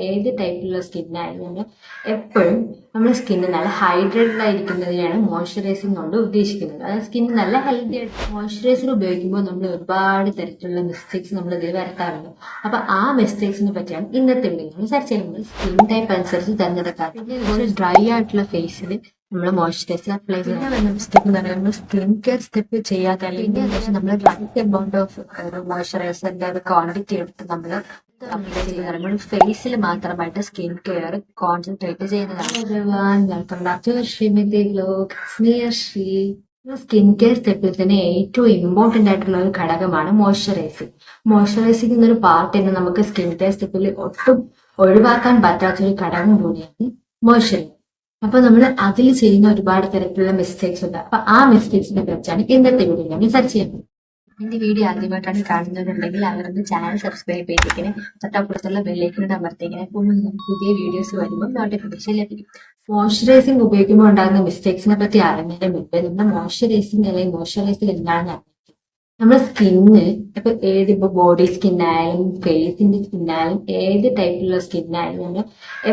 ഏത് ടൈപ്പിലുള്ള സ്കിന്നായാലും നമ്മൾ എപ്പോഴും നമ്മുടെ സ്കിന്ന് നല്ല ഹൈഡ്രേറ്റഡ് ആയിരിക്കുന്നതിനെയാണ് മോയ്സ്ചറൈസിംഗ് കൊണ്ട് ഉദ്ദേശിക്കുന്നത്. അതായത് സ്കിൻ നല്ല ഹെൽത്തി ആയിട്ട് മോയ്സ്ചറൈസർ ഉപയോഗിക്കുമ്പോൾ നമ്മൾ ഒരുപാട് തരത്തിലുള്ള മിസ്റ്റേക്സ് നമ്മൾ ഇതിൽ വരുത്താറുണ്ട്. അപ്പൊ ആ മിസ്റ്റേക്സിനെ പറ്റിയാണ് ഇന്നത്തെ വീഡിയോ നമ്മൾ സെർച്ച് ചെയ്യുന്നത്. സ്കിൻ ടൈപ്പ് അനുസരിച്ച് തിരഞ്ഞെടുക്കാം. പിന്നെ ഇതുപോലെ ഡ്രൈ ആയിട്ടുള്ള ഫേസിൽ നമ്മൾ മോയ്സ്ചറൈസർ അപ്ലൈ ചെയ്യുന്ന സ്റ്റെപ്പ് എന്ന് പറയുമ്പോൾ സ്കിൻ കെയർ സ്റ്റെപ്പ് ചെയ്യാതെ അല്ലെങ്കിൽ അത്യാവശ്യം നമ്മൾ റൈറ്റ് എമൗണ്ട് ഓഫ് മോയ്സ്ചറൈസറിന്റെ ഒരു ക്വാണ്ടിറ്റി എടുത്ത് നമ്മൾ അപ്ലൈ ചെയ്യുന്ന ഫേസിൽ മാത്രമായിട്ട് സ്കിൻ കെയർ കോൺസെൻട്രേറ്റ് ചെയ്യുന്നതാണ്. സ്കിൻ കെയർ സ്റ്റെപ്പിൽ തന്നെ ഏറ്റവും ഇമ്പോർട്ടന്റ് ആയിട്ടുള്ള ഒരു ഘടകമാണ് മോയ്സ്ചറൈസിങ്. മോയ്സ്ചറൈസിങ് എന്നൊരു പാർട്ട് തന്നെ നമുക്ക് സ്കിൻ കെയർ സ്റ്റെപ്പിൽ ഒട്ടും ഒഴിവാക്കാൻ പറ്റാത്തൊരു ഘടകം കൂടിയാണ് മോയ്സ്ചറൈസിങ്. അപ്പൊ നമ്മൾ അതിൽ ചെയ്യുന്ന ഒരുപാട് തരത്തിലുള്ള മിസ്റ്റേക്സ് ഉണ്ട്. അപ്പൊ ആ മിസ്റ്റേക്സിനെ കുറിച്ചാണ് ഇന്നത്തെ വീഡിയോ നമ്മൾ സെർച്ച് ചെയ്യുന്നത്. എന്റെ വീഡിയോ ആദ്യമായിട്ടാണ് കാണുന്നതുണ്ടെങ്കിൽ അവരുടെ ചാനൽ സബ്സ്ക്രൈബ് ചെയ്തിരിക്കണേ, തൊട്ടപ്പുറത്തുള്ള ബെല്ലൈക്കൺ അമർത്തിക്കണേ. അപ്പോൾ പുതിയ വീഡിയോസ് വരുമ്പോൾ നോട്ടിഫിക്കേഷൻ ലഭിക്കും. മോയ്സ്ചറൈസിംഗ് ഉപയോഗിക്കുമ്പോൾ ഉണ്ടാകുന്ന മിസ്റ്റേക്സിനെ പറ്റി അറിഞ്ഞതിന് മുമ്പ് നമ്മുടെ മോയ്സ്ചറൈസിംഗ് അല്ലെങ്കിൽ മോയ്സ്ചറൈസിംഗ് എന്താണെന്ന് അറിയാം. നമ്മുടെ സ്കിന്ന് ഇപ്പൊ ബോഡി സ്കിന്നായാലും ഫേസിന്റെ സ്കിന്നായാലും ഏത് ടൈപ്പിലുള്ള സ്കിന്നായാലും നമ്മൾ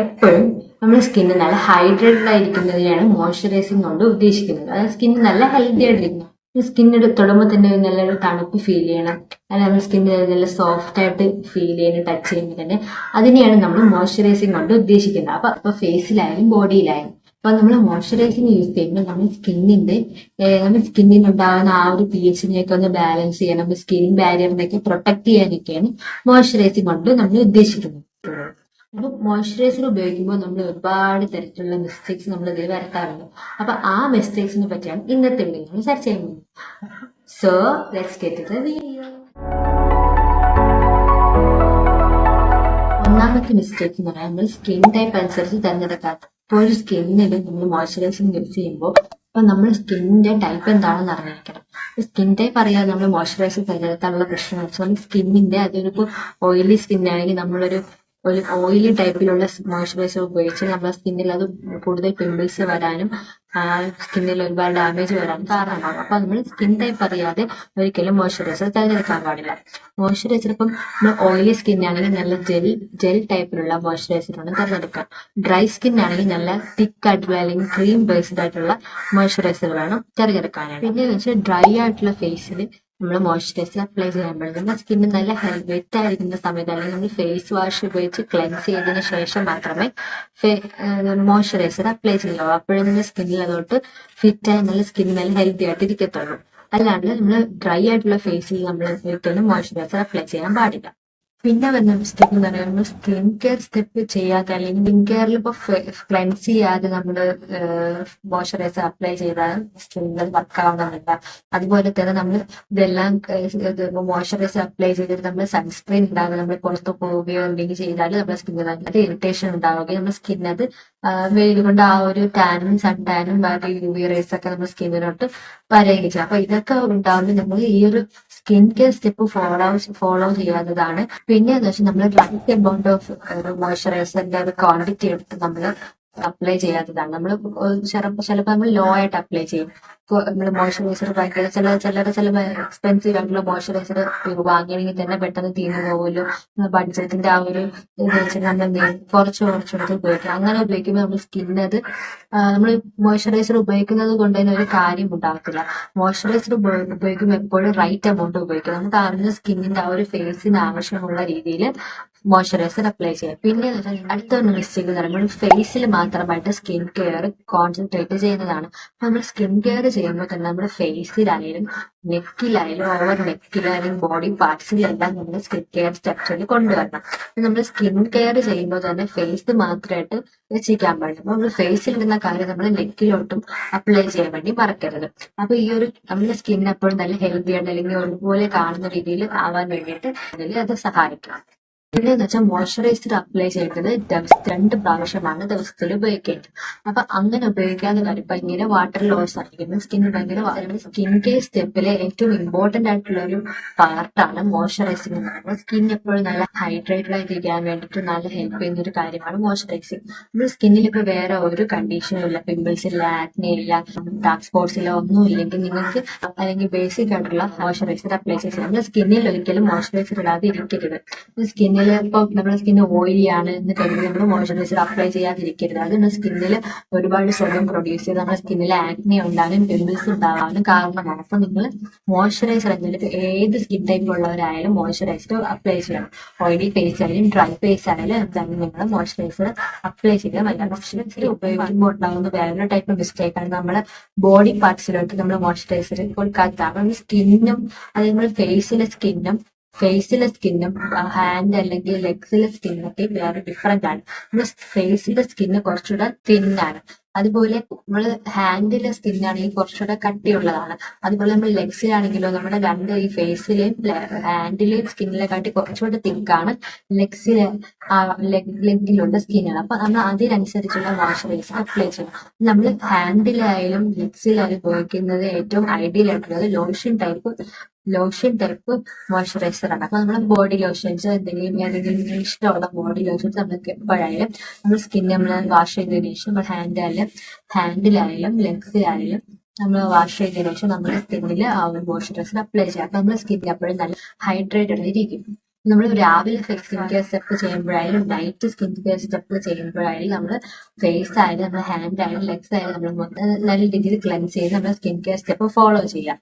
എപ്പോഴും നമ്മുടെ സ്കിന്ന് നല്ല ഹൈഡ്രേറ്റഡ് ആയിരിക്കുന്നതിനെയാണ് മോയ്സ്ചറൈസിംഗ് കൊണ്ട് ഉദ്ദേശിക്കുന്നത്. അതായത് സ്കിന്ന് നല്ല ഹെൽത്തി ആയിട്ടിരിക്കണം. സ്കിന്നിന് തൊടുമ്പോൾ തന്നെ നല്ലൊരു തണുപ്പ് ഫീൽ ചെയ്യണം, അല്ല നമ്മുടെ സ്കിന്ന് നല്ല സോഫ്റ്റ് ആയിട്ട് ഫീൽ ചെയ്യുന്ന ടച്ച് ചെയ്യുമ്പോൾ തന്നെ അതിനെയാണ് നമ്മൾ മോയ്സ്ചറൈസിംഗ് കൊണ്ട് ഉദ്ദേശിക്കുന്നത്. അപ്പൊ ഫേസിലായാലും ബോഡിയിലായാലും അപ്പൊ നമ്മൾ മോയ്സ്ചറൈസിംഗ് യൂസ് ചെയ്യുമ്പോൾ നമ്മുടെ സ്കിന്നിനുണ്ടാകുന്ന ആ ഒരു pH-നെയൊക്കെ ഒന്ന് ബാലൻസ് ചെയ്യാൻ, നമ്മുടെ സ്കിൻ ബാരിയറിനെയൊക്കെ പ്രൊട്ടക്ട് ചെയ്യാനൊക്കെയാണ് മോയ്സ്ചറൈസിംഗ് കൊണ്ട് നമ്മൾ ഉദ്ദേശിക്കുന്നത്. അപ്പൊ മോയ്സ്ചറൈസർ ഉപയോഗിക്കുമ്പോൾ നമ്മൾ ഒരുപാട് തരത്തിലുള്ള മിസ്റ്റേക്സ് നമ്മൾ ഇതിൽ വരുത്താറുണ്ട്. അപ്പൊ ആ മിസ്റ്റേക്സിനെ പറ്റിയാണ് ഇന്നത്തെ വീഡിയോ നമ്മൾ സെർച്ച് ചെയ്യുന്നത്. So let's get to the video. ഒന്നാമത്തെ മിസ്റ്റേക്ക് എന്ന് പറയാൻ നമ്മൾ സ്കിൻ ടൈപ്പ് അനുസരിച്ച് തിരഞ്ഞെടുക്കാത്ത. ഇപ്പോൾ ഒരു സ്കിന്നിൽ നമ്മൾ മോയ്സ്ചറൈസിംഗ് യൂസ് ചെയ്യുമ്പോൾ അപ്പൊ നമ്മുടെ സ്കിന്നിന്റെ ടൈപ്പ് എന്താണെന്ന് അറിഞ്ഞിരിക്കണം. സ്കിൻ ടൈപ്പ് അറിയാതെ നമ്മൾ മോയ്സ്ചറൈസർ തിരഞ്ഞെടുക്കാനുള്ള പ്രശ്നം വെച്ചാൽ സ്കിന്നിന്റെ അതൊരു ഓയിലി സ്കിന്നാണെങ്കിൽ നമ്മളൊരു ഓയിലി ടൈപ്പിലുള്ള മോയ്സ്ചറൈസർ ഉപയോഗിച്ച് നമ്മുടെ സ്കിന്നിൽ അത് കൂടുതൽ പിമ്പിൾസ് വരാനും സ്കിന്നിൽ ഒരുപാട് ഡാമേജ് വരാനും കാരണമാകും. അപ്പൊ നമ്മൾ സ്കിൻ ടൈപ്പ് അറിയാതെ ഒരിക്കലും മോയ്സ്ചറൈസർ തിരഞ്ഞെടുക്കാൻ പാടില്ല. മോയ്സ്ചറൈസർ ഇപ്പം നമ്മൾ ഓയിലി സ്കിൻ ആണെങ്കിൽ നല്ല ജെൽ ടൈപ്പിലുള്ള മോയ്സ്ചറൈസറാണ് തിരഞ്ഞെടുക്കുക. ഡ്രൈ സ്കിൻ ആണെങ്കിൽ നല്ല തിക്ക് ആയിട്ടുള്ള അല്ലെങ്കിൽ ക്രീം ബേസ്ഡ് ആയിട്ടുള്ള മോയ്സ്ചറൈസർ വേണം തിരഞ്ഞെടുക്കാനായിട്ട്. പിന്നെ വെച്ചാൽ ഡ്രൈ ആയിട്ടുള്ള ഫേസിൽ നമ്മൾ മോയ്സ്ചറൈസർ അപ്ലൈ ചെയ്യുമ്പോൾ നമ്മുടെ സ്കിന്ന് നല്ല വെറ്റ് ആയിരിക്കുന്ന സമയത്ത് അല്ലെങ്കിൽ നമ്മൾ ഫേസ് വാഷ് ഉപയോഗിച്ച് ക്ലെൻസ് ചെയ്തതിനു ശേഷം മാത്രമേ മോയ്സ്ചറൈസർ അപ്ലൈ ചെയ്യാവൂ. അപ്പോഴേ നമ്മുടെ സ്കിന്നിൽ അതോട്ട് ഫിറ്റായി നല്ല സ്കിൻ നല്ല ഹെൽത്തി ആയിട്ട് ഇരിക്കത്തുള്ളൂ. അല്ലാണ്ട് നമ്മൾ ഡ്രൈ ആയിട്ടുള്ള ഫേസിൽ നമ്മൾ ഒരിക്കലും മോയ്സ്ചറൈസർ അപ്ലൈ ചെയ്യാൻ പാടില്ല. പിന്നെ വരുന്ന മിസ്റ്റേക്ക് എന്ന് പറയുമ്പോൾ സ്കിൻ കെയർ സ്റ്റെപ്പ് ചെയ്യാതെ അല്ലെങ്കിൽ സ്കിൻ കെയറിൽ ഇപ്പൊ ക്ലെൻസ് ചെയ്യാതെ നമ്മൾ മോയ്സ്ചറൈസർ അപ്ലൈ ചെയ്താൽ സ്കിന്നിൽ വർക്ക് ആവുന്നില്ല. അതുപോലെ തന്നെ നമ്മൾ ഇതെല്ലാം മോയ്സ്ചറൈസർ അപ്ലൈ ചെയ്തിട്ട് നമ്മൾ സൺസ്ക്രീൻ ഇടാതെ നമ്മൾ പുറത്ത് പോവുകയോ എന്തെങ്കിലും ചെയ്താൽ നമ്മുടെ സ്കിന്നിൽ നല്ല ഇറിറ്റേഷൻ ഉണ്ടാവുകയും നമ്മുടെ സ്കിന്നത് വെയിൽ കൊണ്ട് ആ ഒരു ടാനും സൺ ടാനും UV റേസ് ഒക്കെ നമ്മുടെ സ്കിന്നിലോട്ട് വരികയും ചെയ്യും. അപ്പൊ ഇതൊക്കെ ഉണ്ടാവുമ്പോൾ നമ്മൾ ഈ ഒരു സ്കിൻ കെയർ സ്റ്റെപ്പ് ഫോളോ ചെയ്യാത്തതാണ്. പിന്നെ എന്ന് വെച്ചാൽ നമ്മൾ റൈറ്റ് എമൗണ്ട് ഓഫ് മോയ്സ്ചറൈസറിന്റെ ഒരു ക്വാണ്ടിറ്റി എടുത്ത് നമ്മൾ അപ്ലൈ ചെയ്യാത്തതാണ്. നമ്മൾ ചിലപ്പോൾ നമ്മൾ ലോ ആയിട്ട് അപ്ലൈ ചെയ്യും. നമ്മൾ മോയ്സ്ചറൈസർ ഭയങ്കര ചില എക്സ്പെൻസീവ് ആയിട്ടുള്ള മോയ്സ്ചറൈസർ വാങ്ങിയെങ്കിൽ തന്നെ പെട്ടെന്ന് തീർന്നു പോകുമല്ലോ. ബഡ്ജറ്റിന്റെ ആ ഒരു ഇത് വെച്ചിട്ട് നമ്മൾ കുറച്ചെടുത്ത് ഉപയോഗിക്കും. അങ്ങനെ ഉപയോഗിക്കുമ്പോൾ നമ്മൾ സ്കിന്നത് നമ്മൾ മോയ്സ്ചറൈസർ ഉപയോഗിക്കുന്നത് കൊണ്ട് തന്നെ ഒരു കാര്യം ഉണ്ടാകത്തില്ല. മോയ്സ്ചറൈസർ ഉപയോഗിക്കുമ്പോൾ എപ്പോഴും റൈറ്റ് എമൗണ്ട് ഉപയോഗിക്കും. നമുക്ക് അറിഞ്ഞ സ്കിന്നിന്റെ ആ ഒരു ഫേസിന് ആവശ്യമുള്ള രീതിയിൽ മോയ്സ്ചറൈസർ അപ്ലൈ ചെയ്യാം. പിന്നെ അടുത്ത മിസ്റ്റേക്ക് എന്ന് പറയുമ്പോൾ ഫേസിൽ മാത്രമായിട്ട് സ്കിൻ കെയർ കോൺസെൻട്രേറ്റ് ചെയ്യുന്നതാണ്. നമ്മൾ സ്കിൻ കെയർ ചെയ്യുമ്പോൾ തന്നെ നമ്മുടെ ഫേസിലായാലും നെക്കിലായാലും ഓവർ നെക്കിലായാലും ബോഡി പാർട്സിലെല്ലാം നമ്മൾ സ്കിൻ കെയർ സ്റ്റെപ്സിൽ കൊണ്ടുവരണം. നമ്മൾ സ്കിൻ കെയർ ചെയ്യുമ്പോൾ തന്നെ ഫേസ് മാത്രമായിട്ട് വെച്ചിരിക്കാൻ പാടില്ല. അപ്പൊ നമ്മൾ ഫേസിൽ ഇടുന്ന കാര്യം നമ്മൾ നെക്കിലോട്ടും അപ്ലൈ ചെയ്യാൻ വേണ്ടി മറക്കരുത്. അപ്പൊ ഈ ഒരു നമ്മുടെ സ്കിൻ എപ്പോഴും നല്ല ഹെൽത്തി ആയിട്ട് അല്ലെങ്കിൽ ഒരുപോലെ കാണുന്ന രീതിയിൽ ആവാൻ വേണ്ടിയിട്ട് അത് സഹായിക്കണം. പിന്നെന്ന് വെച്ചാൽ മോയ്സ്ചറൈസർ അപ്ലൈ ചെയ്യേണ്ടത് ദിവസത്തിൽ 2 പ്രാവശ്യമാണ് ദിവസത്തിൽ ഉപയോഗിക്കേണ്ടത്. അപ്പൊ അങ്ങനെ ഉപയോഗിക്കാതെ കാര്യം ഭയങ്കര വാട്ടർ ലോസ് ആയിരിക്കും. സ്കിൻ കെയർ സ്റ്റെപ്പിലെ ഏറ്റവും ഇമ്പോർട്ടന്റ് ആയിട്ടുള്ള ഒരു പാർട്ടാണ് മോയ്സ്ചറൈസിംഗ് എന്ന് പറയുന്നത്. സ്കിൻ എപ്പോഴും നല്ല ഹൈഡ്രേറ്റഡ് ആയിട്ടിരിക്കാൻ വേണ്ടിയിട്ട് നല്ല ഹെൽപ്പ് ചെയ്യുന്ന ഒരു കാര്യമാണ് മോയ്സ്ചറൈസിംഗ്. നമ്മുടെ സ്കിന്നിൽ ഇപ്പൊ വേറെ ഒരു കണ്ടീഷനും ഇല്ല, പിമ്പിൾസ് ഇല്ല, ആക്നെ ഇല്ല, ഡാർക്ക് സ്പോട്ട്സ് ഇല്ല, ഒന്നും ഇല്ലെങ്കിൽ നിങ്ങൾക്ക് അല്ലെങ്കിൽ ബേസിക് ആയിട്ടുള്ള മോയ്സ്ചറൈസർ അപ്ലൈ ചെയ്യാം. നമ്മുടെ സ്കിന്നിൽ ഒരിക്കലും മോയ്സ്ചറൈസർ ഇടാതെ ഇരിക്കരുത്. സ്കിന്നിൽ അതുപോലെ ഇപ്പൊ നമ്മുടെ സ്കിൻ ഓയിലി ആണ് എന്ന് കരുതി നമ്മൾ മോയ്സ്ചറൈസർ അപ്ലൈ ചെയ്യാതിരിക്കരുത്. അത് നമ്മുടെ സ്കിന്നിൽ ഒരുപാട് സ്വയം പ്രൊഡ്യൂസ് ചെയ്ത് നമ്മുടെ സ്കിന്നിൽ ആക്നെ ഉണ്ടാകാനും പിമ്പിൾസ് ഉണ്ടാകാനും കാരണമാണ്. അപ്പൊ നിങ്ങൾ മോയ്സ്ചറൈസർ എന്നാലും ഏത് സ്കിൻ ടൈപ്പ് ഉള്ളവരായാലും മോയ്സ്ചറൈസർ അപ്ലൈ ചെയ്യണം. ഓയിലി ഫേസ് ആയാലും ഡ്രൈ ഫേസ് ആയാലും എന്തായാലും നിങ്ങൾ മോയ്സ്ചറൈസർ അപ്ലൈ ചെയ്യുക. മോയ്സ്ചറൈസർ ഉപയോഗിക്കുമ്പോൾ ഉണ്ടാകുന്ന വേറൊരു ടൈപ്പ് മിസ്റ്റേക്ക് ആണ് നമ്മുടെ ബോഡി പാർട്സിലോട്ട് നമ്മൾ മോയ്സ്ചറൈസർ കൊടുക്കാത്തതാണ്. നമ്മുടെ സ്കിന്നും അതേപോലെ ഫേസിലെ സ്കിന്നും ഹാൻഡ് അല്ലെങ്കിൽ ലെഗ്സിലെ സ്കിന്നൊക്കെ വേറെ ഡിഫറെന്റ് ആണ്. നമ്മുടെ ഫേസിലെ സ്കിന്ന് കുറച്ചുകൂടെ തിന്നാണ്. അതുപോലെ നമ്മൾ ഹാൻഡിലെ സ്കിന്നാണെങ്കിൽ കുറച്ചുകൂടെ കട്ടിയുള്ളതാണ്. അതുപോലെ നമ്മൾ ലെഗ്സിലാണെങ്കിലോ നമ്മുടെ രണ്ട് ഈ ഫേസിലെയും ഹാൻഡിലെയും സ്കിന്നിലെ കാട്ടി കുറച്ചുകൂടെ തിക്കാണ് ലെഗ്സിലെ ലെഗിലുള്ള സ്കിന്നാണ്. അപ്പൊ നമ്മൾ അതിനനുസരിച്ചുള്ള മോയ്സ്ചറൈസർ അപ്ലൈ ചെയ്യണം. നമ്മൾ ഹാൻഡിലായാലും ലെഗ്സിലായാലും ഉപയോഗിക്കുന്നത് ഏറ്റവും ഐഡിയൽ ആയിട്ടുള്ളത് ലോഷൻ ടൈപ്പ് മോയ്സ്ചറൈസർ ആണ്. അപ്പൊ നമ്മൾ ബോഡി ലോഷൻസ് ഏതെങ്കിലും ഇഷ്ടമുള്ള ബോഡി ലോഷൻസ് നമുക്ക് എപ്പോഴായാലും നമ്മൾ സ്കിൻ നമ്മൾ വാഷ് ചെയ്തതിനു ശേഷം നമ്മൾ ഹാൻഡിലായാലും ലെഗ്സിലായാലും നമ്മൾ വാഷ് ചെയ്തതിനു ശേഷം നമ്മുടെ സ്കിന്നിൽ ആ ഒരു മോയ്സ്ചറൈസർ അപ്ലൈ ചെയ്യാം. അപ്പൊ നമ്മുടെ സ്കിൻ എപ്പോഴും നല്ല ഹൈഡ്രേറ്റഡ് ആയിരിക്കും. നമ്മൾ രാവിലെ സ്കിൻ കെയർ സ്റ്റെപ്പ് ചെയ്യുമ്പോഴായാലും നൈറ്റ് സ്കിൻ കെയർ സ്റ്റെപ്പ് ചെയ്യുമ്പോഴായാലും നമ്മൾ ഫേസ് ആയാലും നമ്മുടെ ഹാൻഡ് ആയാലും ലെഗ്സ് ആയാലും നമ്മൾ നല്ല രീതിയിൽ ക്ലെൻസ് ചെയ്ത് നമ്മുടെ സ്കിൻ കെയർ സ്റ്റെപ്പ് ഫോളോ ചെയ്യാം.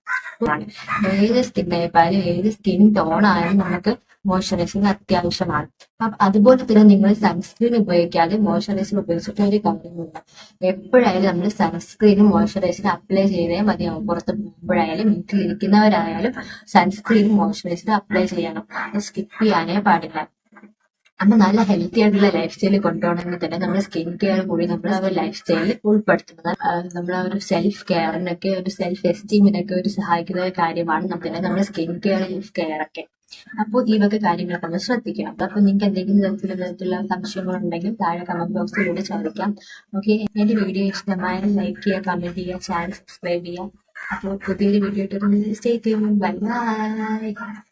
ഏത് സ്കിൻ ടൈപ്പ് ആയാലും ഏത് സ്കിൻ ടോൺ ആയാലും നമുക്ക് മോയ്സ്ചറൈസിങ് അത്യാവശ്യമാണ്. അപ്പൊ അതുപോലെ തന്നെ നിങ്ങൾ സൺസ്ക്രീൻ ഉപയോഗിക്കാതെ മോയ്സ്ചറൈസർ ഉപയോഗിച്ചിട്ട് ഒരു കാര്യമില്ല. എപ്പോഴായാലും നമ്മൾ സൺസ്ക്രീനും മോയ്സ്ചറൈസറും അപ്ലൈ ചെയ്തേ മതിയാവും. പുറത്ത് പോകുമ്പോഴായാലും വീട്ടിലിരിക്കുന്നവരായാലും സൺസ്ക്രീനും മോയ്സ്ചറൈസറും അപ്ലൈ ചെയ്യണം. സ്കിപ്പ് ചെയ്യാനേ പാടില്ല. അപ്പൊ നല്ല ഹെൽത്തി ആയിട്ടുള്ള ലൈഫ് സ്റ്റൈൽ കൊണ്ടുപോകണമെങ്കിൽ തന്നെ നമ്മൾ സ്കിൻ കെയർ കൂടി നമ്മൾ ആ ഒരു ലൈഫ് സ്റ്റൈലിൽ ഉൾപ്പെടുത്തുന്നത് നമ്മൾ ആ ഒരു സെൽഫ് കെയറിനൊക്കെ ഒരു സെൽഫ് എസ്റ്റീമിനൊക്കെ ഒരു സഹായിക്കുന്ന ഒരു കാര്യമാണ് നമ്മുടെ സ്കിൻ കെയർ ഒക്കെ. അപ്പോൾ ഈ വക കാര്യങ്ങളൊക്കെ നമ്മൾ ശ്രദ്ധിക്കണം. അപ്പൊ നിങ്ങൾക്ക് എന്തെങ്കിലും തരത്തിലുള്ള സംശയങ്ങളുണ്ടെങ്കിൽ താഴെ കമന്റ് ബോക്സിലൂടെ ചോദിക്കാം. ഓക്കെ, എന്റെ വീഡിയോ ഇഷ്ടമായാൽ ലൈക്ക് ചെയ്യുക, കമന്റ് ചെയ്യുക, ചാനൽ സബ്സ്ക്രൈബ് ചെയ്യുക. അപ്പോൾ പുതിയൊരു വീഡിയോ ഇട്ടിട്ട് സ്റ്റേ ട്യൂൺഡ്. Bye bye.